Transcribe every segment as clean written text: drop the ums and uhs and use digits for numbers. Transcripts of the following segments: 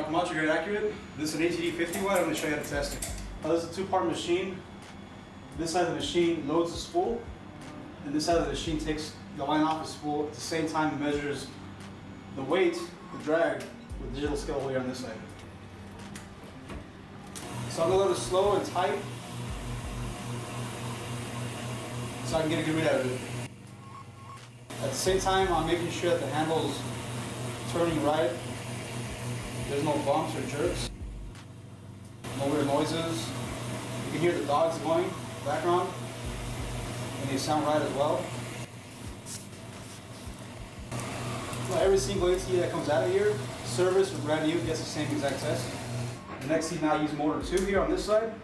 Welcome out to Great Accurate. This is an ATD 50 watt. I'm going to show you how to test it. This is a two-part machine. This side of the machine loads the spool, and this side of the machine takes the line off the spool. At the same time, it measures the weight, the drag, with the digital scale here on this side. So I'm going to load it slow and tight, so I can get a good read out of it. At the same time, I'm making sure that the handle's turning right. There's no bumps or jerks. No weird noises. You can hear the dogs going in the background, and they sound right as well. So every single ATD that comes out of here, service or brand new, gets the same exact test. The next seat now I use motor 2 here on this side,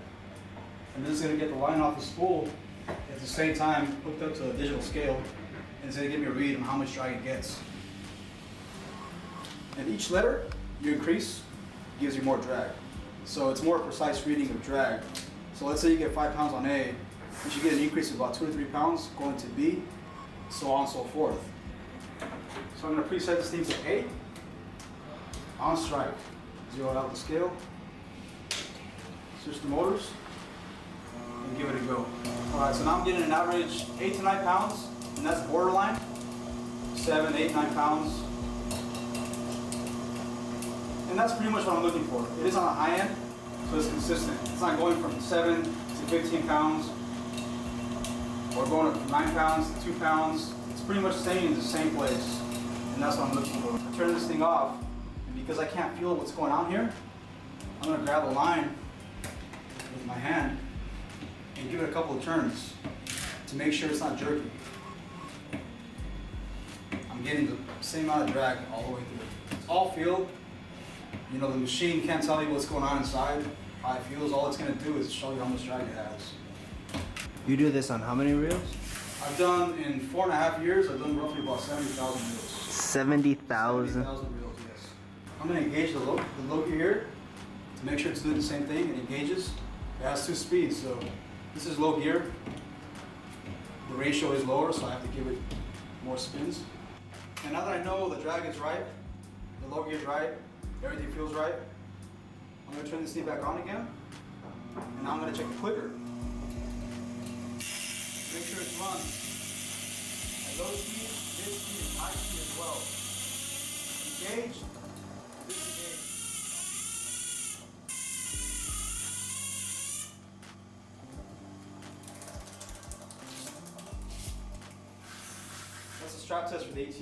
and this is going to get the line off the spool at the same time hooked up to a digital scale, and it's going to give me a read on how much drag it gets. And each letter you increase gives you more drag. So it's more precise reading of drag. So let's say you get 5 pounds on A, you should get an increase of about 2 to 3 pounds going to B, so on and so forth. So I'm going to preset this thing to A, on strike, zero out the scale, switch the motors, and give it a go. Alright, so now I'm getting an average 8 to 9 pounds, and that's borderline. 7, 8, 9 pounds. And that's pretty much what I'm looking for. It is on the high end, so it's consistent. It's not going from 7 to 15 pounds, or going from 9 pounds to 2 pounds. It's pretty much staying in the same place, and that's what I'm looking for. I turn this thing off, and because I can't feel what's going on here, I'm going to grab a line with my hand and give it a couple of turns to make sure it's not jerky. I'm getting the same amount of drag all the way through. It's all feel. You know, the machine can't tell you what's going on inside, how it feels. All it's going to do is show you how much drag it has. You do this on how many reels? I've done, in 4.5 years, I've done roughly about 70,000 reels. 70,000? 70,000 reels, yes. I'm going to engage the low gear here to make sure it's doing the same thing. It engages. It has 2 speeds, so this is low gear. The ratio is lower, so I have to give it more spins. And now that I know the drag is right, the low gear is right, everything feels right, I'm going to turn this thing back on again, and now I'm going to check the clicker. Make sure it's run at low speed, mid speed, and high speed as well. Engaged, disengaged. That's the strap test for the AT.